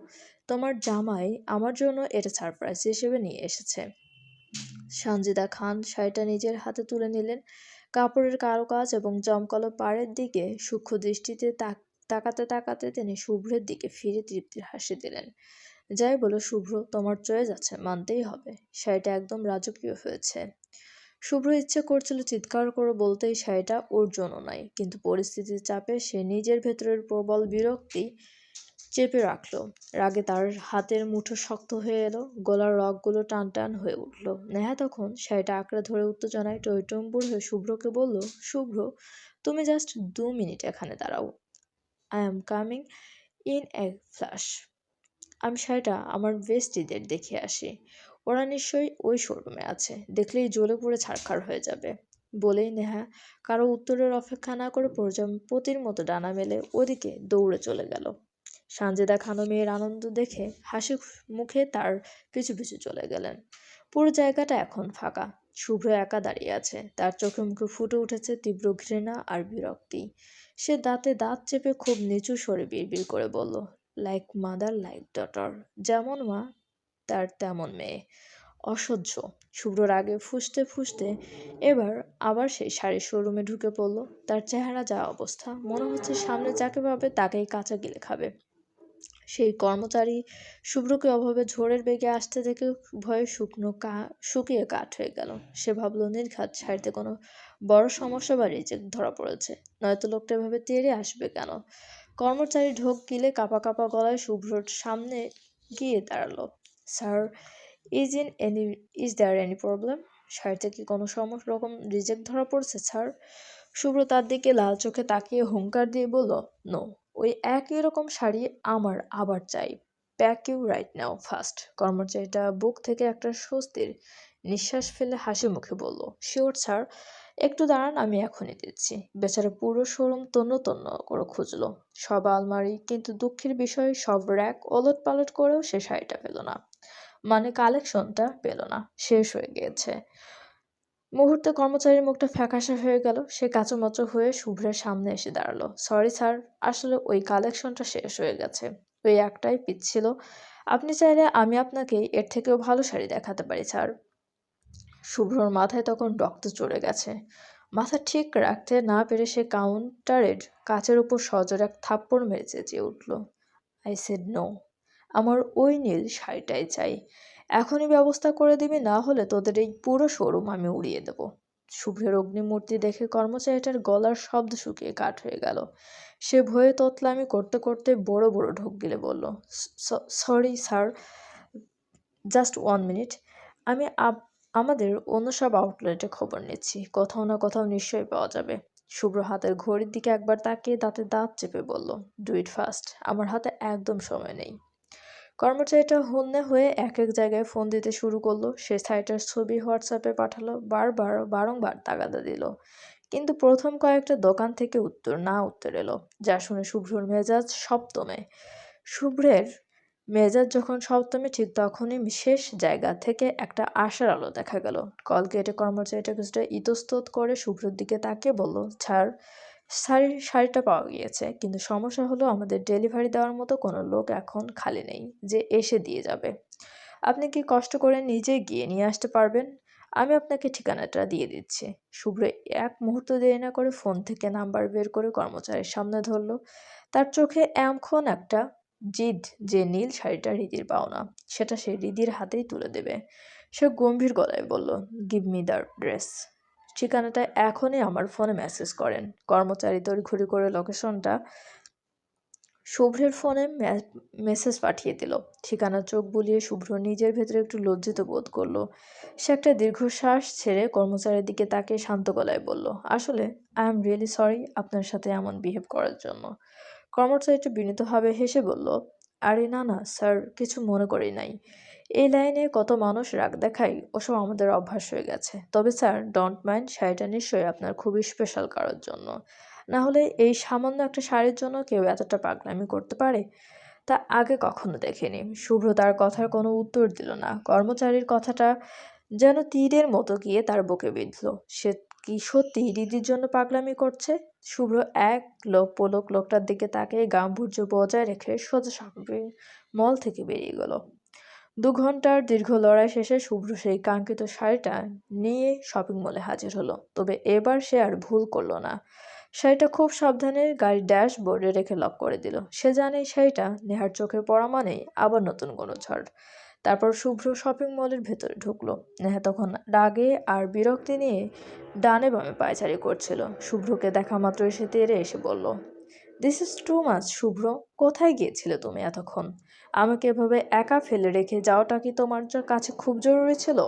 তোমার জামাই আমার জন্য এটা সারপ্রাইজ হিসেবে নিয়ে এসেছে। সানজিদা খান শাড়িটা নিজের হাতে তুলে নিলেন। কাপড়ের কারুকাজ এবং জমকালো পাড়ের দিকে সূক্ষ্ম দৃষ্টিতে তাকাতে তাকাতে তিনি শুভ্রের দিকে ফিরে তৃপ্তির হাসি দিলেন। যাই বলো শুভ্র, তোমার চয়েস আছে, মানতেই হবে, শাড়িটা একদম রাজকীয় হয়েছে। শুভ্র ইচ্ছে করছিল চিৎকার করে বলতে এই শাড়িটা ওর জন্য নয়, কিন্তু পরিস্থিতির চাপে সে নিজের ভেতরের প্রবল বিরক্তি চেপে রাখলো। রাগে তার হাতের মুঠো শক্ত হয়ে এলো, গলার রগগুলো টান টান হয়ে উঠল। নেহা তখন শাড়িটা আঁকড়ে ধরে উত্তেজনায় টইটম্বুর হয়ে শুভ্রকে বলল, শুভ্র, তুমি জাস্ট 2 মিনিট এখানে দাঁড়াও, I am coming in a flash. আমি শাড়িটা আমার বেস্টিদের দেখিয়ে আসি, ওরা নিশ্চয়ই ওই শোরুমে আছে, দেখলেই জ্বলে পুড়ে ছারখার হয়ে যাবে। বলেই নেহা কারো উত্তরের অপেক্ষা না করে প্রজাপতির মতো ডানা মেলে ওদিকে দৌড়ে চলে গেল। সানজিদা খানম মেয়ের আনন্দ দেখে হাসি মুখে তার পিছু পিছু চলে গেলেন। পুরো জায়গাটা এখন ফাঁকা। শুভ্র একা দাঁড়িয়ে আছে, তার চোখে মুখে ফুটে উঠেছে তীব্র ঘৃণা আর বিরক্তি। সে দাঁতে দাঁত চেপে খুব নিচু স্বরে বিড়বিড় করে বলল, লাইক মাদার লাইক ডটার, যেমন মা তার তেমন মেয়ে। অসহ্য। শুভ্রর আগে ফুঁসতে ফুঁসতে এবার আবার সেই শাড়ির শোরুমে ঢুকে পড়ল। তার চেহারা যা অবস্থা, মনে হচ্ছে সামনে যাকে পাবে তাকেই কাঁচা গিলে খাবে। সেই কর্মচারী শুভ্রকে অভাবে ঝড়ের বেগে আসতে দেখে ভয়ে শুকিয়ে কাঠ হয়ে গেল। সে ভাবল নির্ঘাত শাড়িতে কোনো বড় সমস্যা বা রিজেক্ট ধরা পড়েছে, নয়তো লোকটা এভাবে তেড়ে আসবে কেন। কর্মচারী ঢোক গিলে কাঁপা কাঁপা গলায় শুভ্রর সামনে গিয়ে দাঁড়ালো। Sir, is there any problem? শাড়িতে কি কোনো রকম রিজেক্ট ধরা পড়েছে স্যার? শুভ্র তার দিকে লাল চোখে তাকিয়ে হুঙ্কার দিয়ে বলল, নো, ওই একই রকম শাড়ি আমার আবার চাই, pack you right now fast. কর্মচারীটা বুক থেকে একটা স্বস্তির নিঃশ্বাস ফেলে হাসি মুখে বলল, শিওর স্যার, একটু দাঁড়ান, আমি এখনই দিচ্ছি। বেচারা পুরো শোরুম তন্ন তন্ন করে খুঁজলো, সব আলমারি, কিন্তু দুঃখের বিষয় সব র্যাক ওলট পালট করেও সে শাড়িটা পেল না। মানে কালেকশনটা পেল না, শেষ হয়ে গিয়েছে। মুহূর্তে কর্মচারীর মুখটা ফ্যাকাশে হয়ে গেল। সে কাঁচুমাচু হয়ে শুভ্রের সামনে এসে দাঁড়ালো। সরি স্যার, আসলে ওই কালেকশনটা শেষ হয়ে গেছে, ওই একটাই পিস ছিল। আপনি চাইলে আমি আপনাকে এর থেকেও ভালো শাড়ি দেখাতে পারি স্যার। শুভ্রর মাথায় তখন রক্ত চড়ে গেছে। মাথা ঠিক রাখতে না পেরে সে কাউন্টারের কাচের উপর সজোরে এক থাপ্পড় মেরে চেঁচিয়ে উঠল, আই সেড নো, আমার ওই নীল শাড়িটাই চাই। এখনই ব্যবস্থা করে দিবি, না হলে তোদের এই পুরো শোরুম আমি উড়িয়ে দেব। শুভ্রের অগ্নিমূর্তি দেখে কর্মচারীটার গলার শব্দ শুকিয়ে কাঠ হয়ে গেল। সে ভয়ে তোতলামি করতে করতে বড় বড় ঢোক গিলে বলল, সরি স্যার, জাস্ট 1 মিনিট, আমি আমাদের অন্য সব আউটলেটে খবর নিচ্ছি, কোথাও না কোথাও নিশ্চয়ই পাওয়া যাবে। শুভ্র হাতের ঘড়ির দিকে একবার তাকিয়ে দাঁতে দাঁত চেপে বলল, ডু ইট ফাস্ট, আমার হাতে একদম সময় নেই। কর্মচারীটা হন্যে হয়ে এক এক জায়গায় ফোন দিতে শুরু করলো। সে সাইটের ছবি হোয়াটসঅ্যাপে পাঠালো, বারংবার তাগাদা দিল, কিন্তু প্রথম কয়েকটা দোকান থেকে উত্তর এলো, যা শুনে শুভ্রের মেজাজ সপ্তমে। শুভ্রের মেজাজ যখন সপ্তমে, ঠিক তখনই শেষ জায়গা থেকে একটা আশার আলো দেখা গেল। কল কেটে কর্মচারীটা কিছুটা ইতস্তত করে শুভ্রের দিকে তাকিয়ে বলল, স্যার, শাড়িটা পাওয়া গিয়েছে, কিন্তু সমস্যা হলো আমাদের ডেলিভারি দেওয়ার মতো কোনো লোক এখন খালি নেই যে এসে দিয়ে যাবে। আপনি কি কষ্ট করে নিজে গিয়ে নিয়ে আসতে পারবেন? আমি আপনাকে ঠিকানাটা দিয়ে দিচ্ছি। শুভ্র এক মুহূর্ত দেরি না করে ফোন থেকে নাম্বার বের করে কর্মচারীর সামনে ধরল। তার চোখে এমন একটা জিদ যে নীল শাড়িটা হৃদির পাওনা, সেটা সে হৃদির হাতেই তুলে দেবে। সে গম্ভীর গলায় বলল, গিভ মি দ্য ড্রেস। ঠিকানাটা এখনই আমার ফোনে মেসেজ করেন। কর্মচারী তড়িঘড়ি করে লোকেশনটা শুভ্রের ফোনে মেসেজ পাঠিয়ে দিল। ঠিকানা চোখ বুলিয়ে শুভ্র নিজের ভেতরে একটু লজ্জিত বোধ করলো। সে একটা দীর্ঘশ্বাস ছেড়ে কর্মচারীর দিকে তাকিয়ে শান্ত গলায় বলল, আসলে আই এম রিয়েলি সরি আপনার সাথে এমন বিহেভ করার জন্য। কর্মচারীটা বিনীতভাবে হেসে বলল, আরে না না স্যার, কিছু মনে করি নাই। এই লাইনে কত মানুষ রাগ দেখায়, ওসব আমাদের অভ্যাস হয়ে গেছে। তবে স্যার ডোন্ট মাইন্ড, শাড়িটা নিশ্চয়ই আপনার খুবই স্পেশাল কারোর জন্য। না হলে এই সামান্য একটা শাড়ির জন্য কেউ এতটা পাগলামি করতে পারে? তা আগে কখনো দেখিনি। শুভ্র তার কথার কোনো উত্তর দিল না। কর্মচারীর কথাটা যেন তীরের মতো গিয়ে তার বুকে বিঁধল। সে কি সত্যি রিদির জন্য পাগলামি করছে? শুভ্র এক পলক লোকটার দিকে তাকিয়ে গাম্ভীর্য বজায় রেখে সোজা শপিং মল থেকে বেরিয়ে গেল। 2 ঘন্টার দীর্ঘ লড়াই শেষে শুভ্র সেই কাঙ্ক্ষিত শাড়িটা নিয়ে শপিং মলে হাজির হলো। তবে এবার সে আর ভুল করলো না। শাড়িটা খুব সাবধানে গাড়ির ড্যাশবোর্ডে রেখে লক করে দিল। সে জানে এই শাড়িটা নেহার চোখে পড়া মানেই আবার নতুন কোনো ঝড়। তারপর শুভ্র শপিং মলের ভেতরে ঢুকলো। নেহা তখন রাগে আর বিরক্তি নিয়ে ডানে বামে পায়চারি করছিল। শুভ্রকে দেখা মাত্র সে তেড়ে এসে বলল, দিস ইজ টু মাচ শুভ্র। কোথায় গিয়েছিলে তুমি এতক্ষণ? আমাকে এভাবে একা ফেলে রেখে যাওয়াটা কি তোমার কাছে খুব জরুরি ছিল?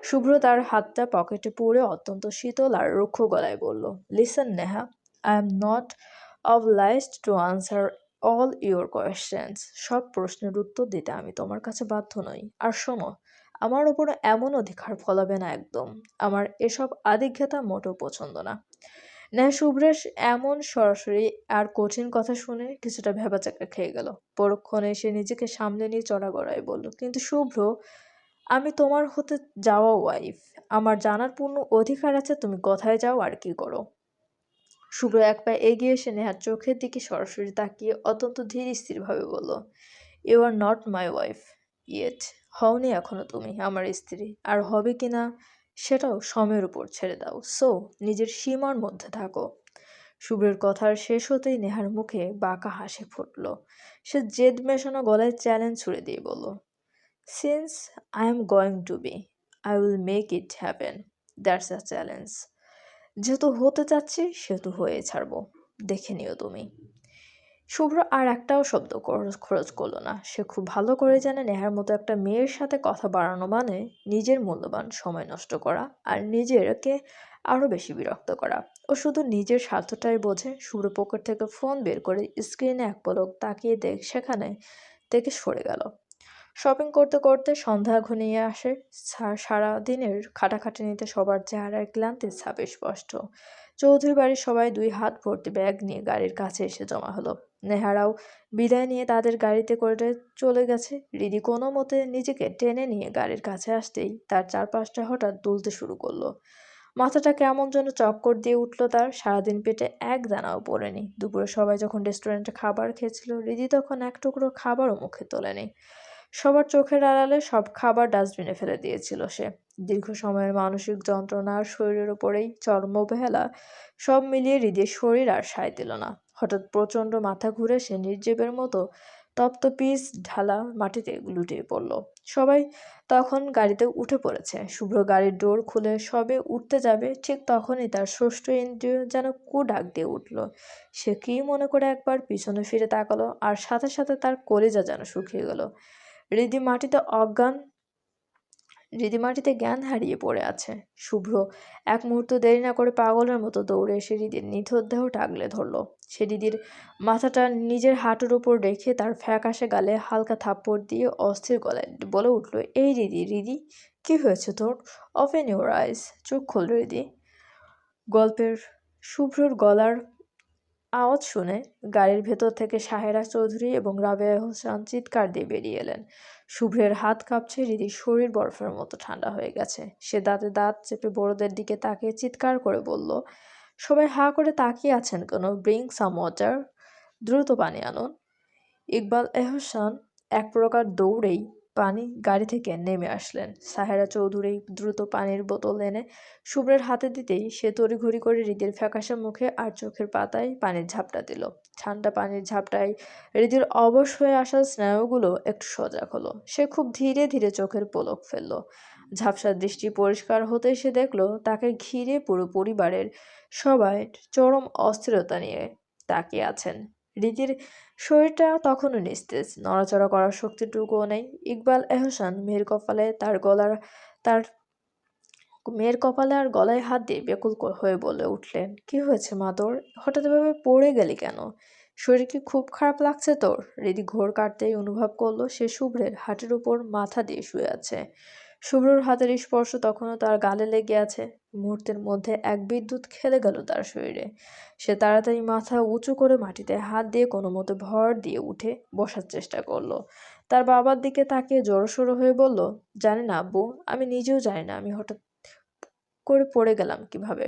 শুভ্র তার হাতটা পকেটে পুরে অত্যন্ত শীতল আর রুক্ষ গলায় বলল, listen Neha, I am not obliged to answer all your questions. সব প্রশ্নের উত্তর দিতে আমি তোমার কাছে বাধ্য নই। আর শোনো, আমার ওপর এমন অধিকার ফলাবে না একদম। আমার এসব আদিক্ষেতা মোটেও পছন্দ না। নেহা শুভ্রের এমন সরাসরি আর কঠিন কথা শুনে কিছুটা ভ্যাবাচ্যাকা খেয়ে গেল। পরক্ষণে সে নিজেকে সামলে নিয়ে চড়া গড়ায় বলল, কিন্তু শুভ্র, আমি তোমার হতে যাওয়া ওয়াইফ। আমার জানার পূর্ণ অধিকার আছে তুমি কোথায় যাও আর কি করো। শুভ্র এক পা এগিয়ে এসে নেহার চোখের দিকে সরাসরি তাকিয়ে অত্যন্ত ধীর স্থিরভাবে বলল, you are not my wife yet. হওনি এখনো তুমি আমার স্ত্রী। আর হবে কিনা সেটাও সময়ের উপর ছেড়ে দাও। সো নিজের সীমার মধ্যে থাকো। শুভ্রের কথার শেষ হতেই নেহার মুখে বাঁকা হাসি ফুটল। সে জেদ মেশানো গলায় চ্যালেঞ্জ ছুড়ে দিয়ে বলল, since I am going to be, I will make it happen. That's a challenge. যেহেতু হতে চাচ্ছি সেহেতু হয়ে ছাড়বো, দেখে নিও তুমি। শুভ্র আর একটাও শব্দ খরচ করলো না। সে খুব ভালো করে জানে নেহার মতো একটা মেয়ের সাথে কথা বাড়ানো মানে নিজের মূল্যবান সময় নষ্ট করা আর নিজেকে আরো বেশি বিরক্ত করা। ও শুধু নিজের স্বার্থটাই বোঝে। শুভ্র পকেট থেকে ফোন বের করে স্ক্রিনে এক পলক তাকিয়ে সেখানে থেকে সরে গেল। শপিং করতে করতে সন্ধ্যা ঘনিয়ে আসে। সারা দিনের খাটাখাটনিতে সবার চেহারায় ক্লান্তির ছাপ স্পষ্ট। চৌধুরী বাড়ির সবাই 2 হাত ভর্তি ব্যাগ নিয়ে গাড়ির কাছে এসে জমা হলো। নেহারাও বিদায় নিয়ে তাদের গাড়িতে করে চলে গেছে। রিদি কোনো মতে নিজেকে টেনে নিয়ে গাড়ির কাছে আসতেই তার চারপাশটা হঠাৎ দুলতে শুরু করলো। মাথাটা কেমন যেন চক্কর দিয়ে উঠল তার। সারাদিন পেটে এক দানাও পড়েনি। দুপুরে সবাই যখন রেস্টুরেন্টে খাবার খেয়েছিল, রিদি তখন এক টুকরো খাবারও মুখে তোলেনি। সবার চোখের আড়ালে সব খাবার ডাস্টবিনে ফেলে দিয়েছিল সে। দীর্ঘ সময়ের মানসিক যন্ত্রণা আর শরীরের উপরেই চরমোবহেলা সব মিলিয়ে হৃদির শরীর আর সায় দিল না। হঠাৎ প্রচণ্ড মাথা ঘুরে সে নির্জীবের মতো তপ্ত পিচ ঢালা মাটিতে লুটিয়ে পড়ল। সবাই তখন গাড়িতে উঠে পড়েছে। শুভ্র গাড়ির ডোর খুলে সবে উঠতে যাবে, ঠিক তখনই তার ষষ্ঠ ইন্দ্রিয় যেন কু ডাক দিয়ে উঠল। সে কি মনে করে একবার পিছনে ফিরে তাকালো, আর সাথে সাথে তার কলিজা যেন শুকিয়ে গেল। হৃদি মাটিতে অজ্ঞান হৃদি মাটিতে জ্ঞান হারিয়ে পড়ে আছে। শুভ্র এক মুহূর্ত দেরি না করে পাগলের মতো দৌড়ে এসে হৃদির নিথর দেহটা আগলে ধরল। সে হৃদির মাথাটা নিজের হাঁটুর উপর রেখে তার ফ্যাকাশে গালে হালকা থাপ্পড় দিয়ে অস্থির গলায় বলে উঠল, এই হৃদি, হৃদি, কি হয়েছে তোর? Open your eyes. চোখ খোল হৃদি। গল্পের শুভ্রর গলার আওয়াজ শুনে গাড়ির ভেতর থেকে সাহেরা চৌধুরী এবং রাবেয়া হোসেন চিৎকার দিয়ে বেরিয়ে এলেন। শুভ্রের হাত কাঁপছে, হৃদির শরীর বরফের মতো ঠান্ডা হয়ে গেছে। সে দাঁতে দাঁত চেপে বড়দের দিকে তাকিয়ে চিৎকার করে বলল, সবাই হাঁ করে তাকিয়ে আছেন কেন? Bring some water. দ্রুত পানি আনুন। ইকবাল এহসান এক প্রকার দৌড়েই গাড়ি থেকে নেমে আসলেন। সাহেরা চৌধুরী দ্রুত পানির বোতল এনে শুভ্রের হাতে দিতেই সে তড়িঘড়ি করে হৃদির ফ্যাকাশে মুখে আর চোখের পাতায় পানির ঝাপটা দিল। ঠান্ডা পানির ঝাপটায় হৃদির অবশ হয়ে আসা স্নায়ুগুলো একটু সজাগ হলো। সে খুব ধীরে ধীরে চোখের পলক ফেলল। ঝাপসা দৃষ্টি পরিষ্কার হতেই সে দেখল তাকে ঘিরে পুরো পরিবারের সবাই চরম অস্থিরতা নিয়ে তাকিয়ে আছেন। রীতির শরীরটা তখনও নিস্তেজ, নড়াচড়া করার শক্তিটুকুও নেই। ইকবাল এহসান তার মেয়ের কপালে আর গলায় হাত দিয়ে বেকুল হয়ে বলে উঠলেন, কি হয়েছে মা তোর? হঠাৎ এভাবে পড়ে গেলি কেন? শরীর কি খুব খারাপ লাগছে তোর? রীতি ঘোর কাটতেই অনুভব করলো সে শুভ্রের হাঁটুর উপর মাথা দিয়ে শুয়ে আছে। শুভ্রর হাতের স্পর্শ তখনও তার গালে লেগে আছে। মুহূর্তের মধ্যে এক বিদ্যুৎ খেলে গেল তার শরীরে। সে তাড়াতাড়ি মাথা উঁচু করে মাটিতে হাত দিয়ে কোনো মতে ভর দিয়ে উঠে বসার চেষ্টা করলো। তার বাবার দিকে তাকিয়ে জড়সড় হয়ে বলল, জানি না আব্বু, আমি নিজেও জানি না আমি হঠাৎ করে পড়ে গেলাম কিভাবে।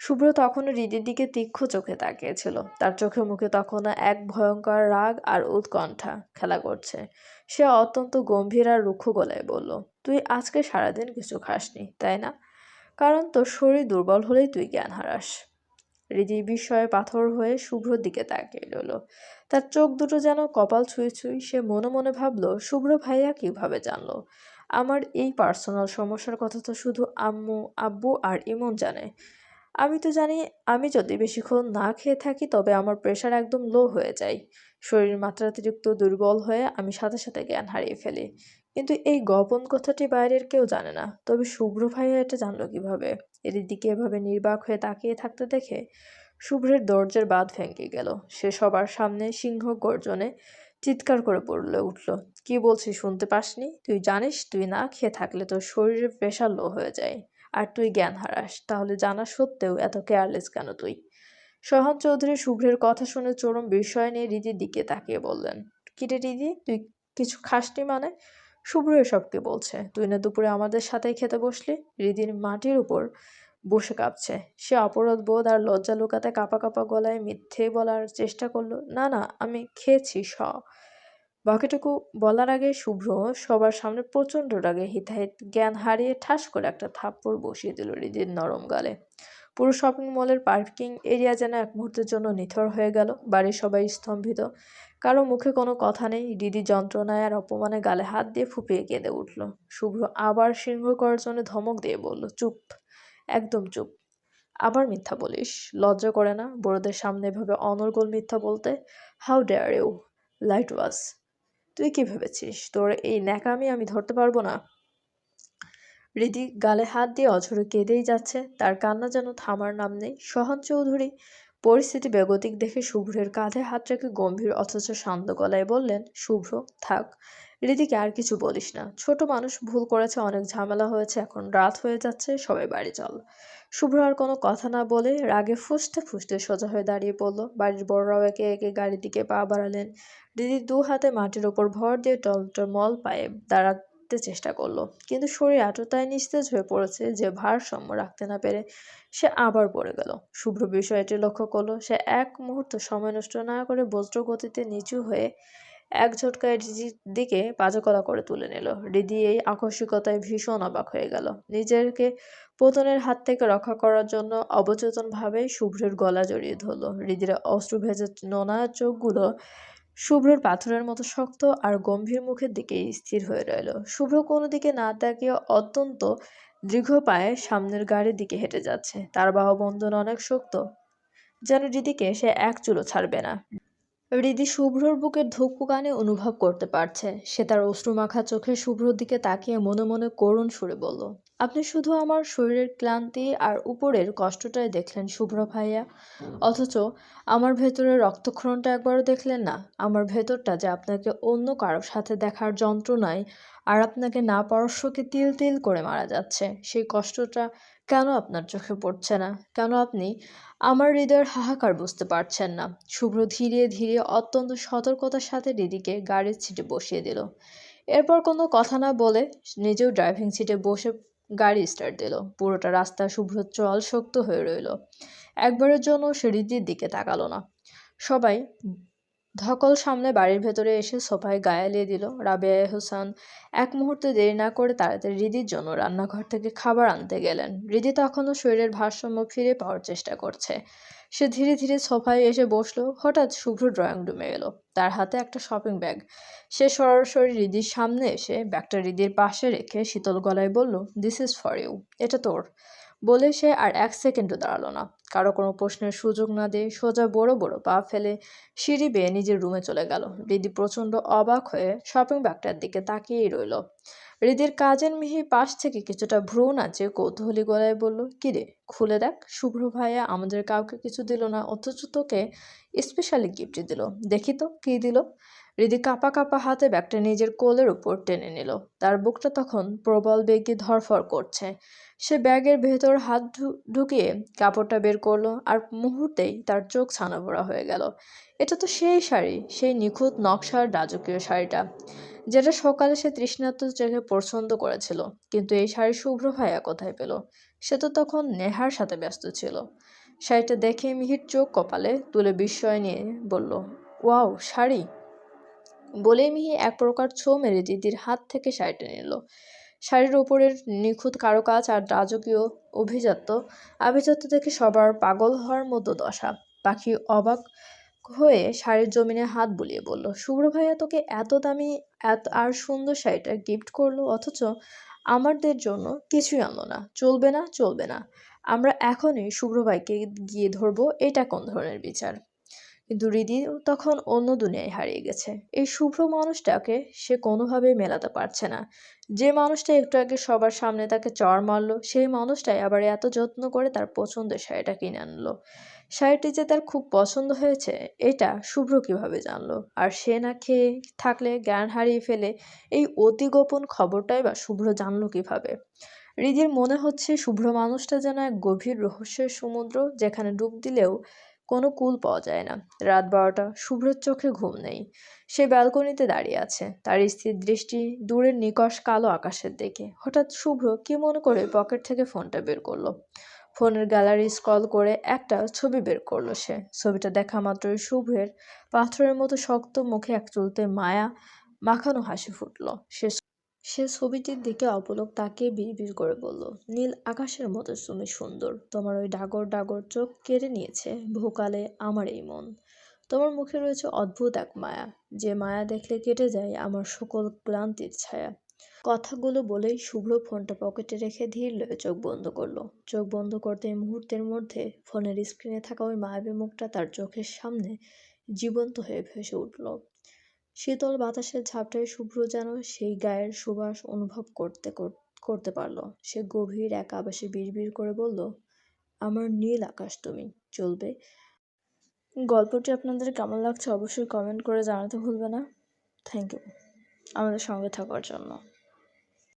শুভ্র তখনও হৃদির দিকে তীক্ষ্ণ চোখে তাকিয়েছিল। তার চোখে মুখে তখনও এক ভয়ঙ্কর রাগ আর উৎকণ্ঠা খেলা করছে। সে অত্যন্ত গম্ভীর আর রুক্ষ গলায় বলল, তুই আজকে সারাদিন কিছু খাসনি, তাই না? কারণ তোর শরীর দুর্বল হলেই তুই জ্ঞান হারাস। হৃদি বিস্ময়ে পাথর হয়ে শুভ্রর দিকে তাকিয়ে রইল। তার চোখ দুটো যেন কপাল ছুঁই ছুঁই। সে মনে মনে ভাবল, শুভ্র ভাইয়া কিভাবে জানলো আমার এই পার্সোনাল সমস্যার কথা? তো শুধু আম্মু, আব্বু আর ইমন জানে। আমি তো জানি আমি যদি বেশিক্ষণ না খেয়ে থাকি তবে আমার প্রেশার একদম লো হয়ে যায়। শরীর মাত্রাতিরিক্ত দুর্বল হয়ে আমি সাথে সাথে জ্ঞান হারিয়ে ফেলি। কিন্তু এই গোপন কথাটি বাইরের কেউ জানে না। তবে শুভ্র ভাইয়া এটা জানলো কিভাবে? এর দিকে এভাবে নির্বাক হয়ে তাকিয়ে থাকতে দেখে শুভ্রের দরজার বাঁধ ভেঙে গেল। সে সবার সামনে সিংহ গর্জনে চিৎকার করে পড়লে উঠল, কি বলছিস শুনতে পাসনি? তুই জানিস তুই না খেয়ে থাকলে তোর শরীরের প্রেশার লো হয়ে যায় আর তুই জ্ঞান হারাস। তাহলে জানা সত্ত্বেও এত কেয়ারলেস কেন তুই? সোহান চৌধুরী শুভ্রের কথা শুনে চরম বিস্ময় নিয়ে রীতির দিকে তাকিয়ে বললেন, কিরে রীতি, তুই কিছু খাসনি মানে? শুভ্র এসব কি বলছে? তুই না দুপুরে আমাদের সাথেই খেতে বসলি? হৃদির মাটির উপর বসে কাঁপছে। সে অপরাধ বোধ আর লজ্জা লুকাতে কাঁপা কাঁপা গলায় মিথ্যে বলার চেষ্টা করলো, না না, আমি খেয়েছি বাকিটুকু বলার আগে শুভ্র সবার সামনে প্রচণ্ড রাগে হিতাহিত জ্ঞান হারিয়ে ঠাস করে একটা থাপ্পড় বসিয়ে দিল হৃদির নরম গালে। পুরো শপিং মলের পার্কিং এরিয়া যেন এক মুহূর্তের জন্য নিথর হয়ে গেল। বাড়ির সবাই স্তম্ভিত, কারো মুখে কোনো কথা নেই। হৃদি যন্ত্রণায় আর অপমানে গালে হাত দিয়ে ফুপিয়ে কেঁদে উঠল। শুভ্র আবার সিংহ করার জন্য ধমক দিয়ে বলল, চুপ, একদম চুপ। আবার মিথ্যা বলিস? লজ্জা করে না বড়দের সামনে এভাবে অনর্গল মিথ্যা বলতে? How dare you lie to us? তুই কি ভেবেছিস তোর এই ন্যাকামি আমি ধরতে পারবো না? হৃদি গালে হাত দিয়ে অঝরে কেঁদেই যাচ্ছে। তার কান্না যেন থামার নাম নেই। সোহান চৌধুরী পরিস্থিতি বেগতিক দেখে শুভ্রের কাঁধে হাত রেখে গম্ভীর অথচ শান্ত গলায় বললেন, শুভ্র থাক, হৃদিকে আর কিছু বলিস না। ছোট মানুষ, ভুল করেছে, অনেক ঝামেলা হয়েছে, এখন রাত হয়ে যাচ্ছে, সবাই বাড়ি চল। শুভ্র আর কোনো কথা না বলে রাগে ফুঁসতে ফুঁসতে সোজা হয়ে দাঁড়িয়ে পড়ল। বাড়ির বড়রাও একে একে গাড়ির দিকে পা বাড়ালেন। হৃদি দু হাতে মাটির ওপর ভর দিয়ে টলমল পায়ে দাঁড়াতে চেষ্টা করলো, কিন্তু শরীর এতটাই নিস্তেজ হয়ে পড়েছে যে ভারসাম্য রাখতে না পেরে সে আবার পড়ে গেল। শুভ্র বিষয়টি লক্ষ্য করলো। সে এক মুহূর্ত সময় নষ্ট না করে বজ্র গতিতে নিচু হয়ে এক ঝটকায় হৃদির দিকে পাজাকলা করে তুলে নিল। হৃদি এই আকস্মিকতায় ভীষণ অবাক হয়ে গেল। নিজেকে পতনের হাত থেকে রক্ষা করার জন্য অবচেতন ভাবে শুভ্রের গলা জড়িয়ে ধরল। হৃদির অশ্রু ভেজা নোনা চোখগুলো শুভ্রের পাথরের মতো শক্ত আর গম্ভীর মুখের দিকে স্থির হয়ে রইল। শুভ্র কোনো দিকে না তাকিয়ে অত্যন্ত দীর্ঘ পায়ে সামনের গাড়ির দিকে হেঁটে যাচ্ছে। তার বাহুবন্ধন অনেক শক্ত, যেন হৃদিকে সে এক চুলো ছাড়বে না। হৃদি শুভ্রর বুকের ধুকপুকানি অনুভব করতে পারছে। সে তার অশ্রুমাখা চোখে শুভ্রর দিকে তাকিয়ে মনে মনে করুণ সুরে বলল, আপনি শুধু আমার শরীরের ক্লান্তি আর উপরের কষ্টটাই দেখলেন শুভ্র ভাইয়া, অথচ আমার ভেতরের রক্তক্ষরণটা একবারও দেখলেন না। আমার ভেতরটা যে আপনাকে অন্য কারোর সাথে দেখার যন্ত্রণায় আর আপনাকে না পরশকে তিল তিল করে মারা যাচ্ছে, সেই কষ্টটা কেন আপনার চোখে পড়ছে না? কেন আপনি আমার হৃদয়ের হাহাকার বুঝতে পারছেন না? শুভ্র ধীরে ধীরে অত্যন্ত সতর্কতার সাথে হৃদিকে গাড়ির সিটে বসিয়ে দিল। এরপর কোনো কথা না বলে নিজেও ড্রাইভিং সিটে বসে গাড়ি স্টার্ট দিল। পুরোটা রাস্তা শুভ্র চল শক্ত হয়ে রইল। একবারের জন্য সে হৃদির দিকে তাকালো না। সবাই ধকল সামনে বাড়ির ভেতরে এসে সোফায় গায়ে এলিয়ে দিল। রাবেয়া এহসান এক মুহূর্তে দেরি না করে তাড়াতাড়ি হৃদির জন্য রান্নাঘর থেকে খাবার আনতে গেলেন। হৃদি তখনও শরীরের ভারসাম্য ফিরে পাওয়ার চেষ্টা করছে। সে ধীরে ধীরে সোফায় এসে বসলো। হঠাৎ শুভ্র ড্রয়িং রুমে এলো, তার হাতে একটা শপিং ব্যাগ। সে সরাসরি হৃদির সামনে এসে ব্যাগটা হৃদির পাশে রেখে শীতল গলায় বলল, দিস ইজ ফর ইউ, এটা তোর। বলে সে আর এক সেকেন্ডও দাঁড়ালো না। কারো কোনো প্রশ্নের সুযোগ না দিয়ে সোজা বড় বড় পা ফেলে সিঁড়ি বেয়ে নিজের রুমে চলে গেল। রিদি প্রচণ্ড অবাক হয়ে শপিং ব্যাগটার দিকে তাকিয়েই রইল। রিদির কাজের মিহি পাশ থেকে কিছুটা ভ্রু নাচে কৌতূহলী গলায় বলল, কিরে, খুলে দেখ, শুভ্র ভাইয়া আমাদের কাউকে কিছু দিল না, অথচ তোকে স্পেশালি গিফট দিল। দেখি তো কি দিল। হৃদি কাঁপা কাঁপা হাতে ব্যাগটা নিজের কোলের উপর টেনে নিল। তার বুকটা তখন প্রবল বেগে ধড়ফড় করছে। সে ব্যাগের ভেতর হাত ঢুকিয়ে কাপড়টা বের করলো, আর মুহূর্তেই তার চোখ ছানাবড়া হয়ে গেল। এটা তো সেই শাড়ি, সেই নিখুঁত নকশার রাজকীয় শাড়িটা, যেটা সকালে সে তৃষ্ণার্ত চোখে পছন্দ করেছিল। কিন্তু এই শাড়ি শুভ্র ভাইয়া কোথায় পেল? সে তো তখন নেহার সাথে ব্যস্ত ছিল। শাড়িটা দেখে মিহির চোখ কপালে তুলে বিস্ময় নিয়ে বলল, ওয়াও, শাড়ি! বলেই মিহি এক প্রকার ছো মেরে দিদির হাত থেকে শাড়িটা নিল। শাড়ির ওপরের নিখুঁত কারুকাজ আর রাজকীয় আভিজাত্য দেখে সবার পাগল হওয়ার মতো দশা। পাখি অবাক হয়ে শাড়ির জমিনে হাত বুলিয়ে বলল, শুভ্র ভাইয়া তোকে এত দামি আর সুন্দর শাড়িটা গিফট করলো, অথচ আমাদের জন্য কিছুই আনলো না। চলবে না, চলবে না। আমরা এখনই শুভ্র ভাইকে গিয়ে ধরবো। এটা কোন ধরনের বিচার? কিন্তু রিদি তখন অন্য দুনিয়ায় হারিয়ে গেছে। এই শুভ্র মানুষটাকে সে কোনোভাবেই মেলাতে পারছে না। যে মানুষটা একটু আগে সবার সামনে তাকে চড় মারলো, সেই মানুষটাই আবার এত যত্ন করে তার পছন্দের শাড়িটা কিনে আনলো। শাড়িটি যে তার খুব পছন্দ হয়েছে, এটা শুভ্র কিভাবে জানলো? আর সে না খেয়ে থাকলে জ্ঞান হারিয়ে ফেলে এই অতি গোপন খবরটাই বা শুভ্র জানলো কিভাবে? রিদির মনে হচ্ছে শুভ্র মানুষটা যেন এক গভীর রহস্যের সমুদ্র, যেখানে ডুব দিলেও কোনো কূল পাওয়া যায় না। রাত 12টা, শুভ্রের চোখে ঘুম নেই। সে ব্যালকনিতে দাঁড়িয়ে আছে, তার স্থির দৃষ্টি দূরের নিকষ কালো আকাশের দিকে। হঠাৎ শুভ্র কি মনে করে পকেট থেকে ফোনটা বের করলো। ফোনের গ্যালারি স্ক্রল করে একটা ছবি বের করলো সে। ছবিটা দেখা মাত্রই শুভ্রের পাথরের মতো শক্ত মুখে এক চুলতে মায়া মাখানো হাসি ফুটলো। সে ছবিটির দিকে অপলক তাকিয়ে বিড়বিড় করে বলল, নীল আকাশের মতো তুমি সুন্দর। তোমার ওই ডাগর ডাগর চোখ কেড়ে নিয়েছে বহুকালে আমার এই মন। তোমার মুখে রয়েছে অদ্ভুত এক মায়া, যে মায়া দেখলে কেটে যায় আমার সকল ক্লান্তির ছায়া। কথাগুলো বলেই শুভ্র ফোনটা পকেটে রেখে ধীর লয়ে চোখ বন্ধ করলো। চোখ বন্ধ করতে মুহূর্তের মধ্যে ফোনের স্ক্রিনে থাকা ওই মায়াবী মুখটা তার চোখের সামনে জীবন্ত হয়ে ভেসে উঠল। শীতল বাতাসের ঝাপটায় শুভ্র যেন সেই গায়ের সুবাস অনুভব করতে পারল। সে গভীর এক আবাসে বিড়বিড় করে বলল, আমার নীল আকাশ তুমি, চলবে? গল্পটি আপনাদের কেমন লাগছে অবশ্যই কমেন্ট করে জানাতে ভুলবে না। থ্যাংক ইউ আমাদের সঙ্গে থাকার জন্য।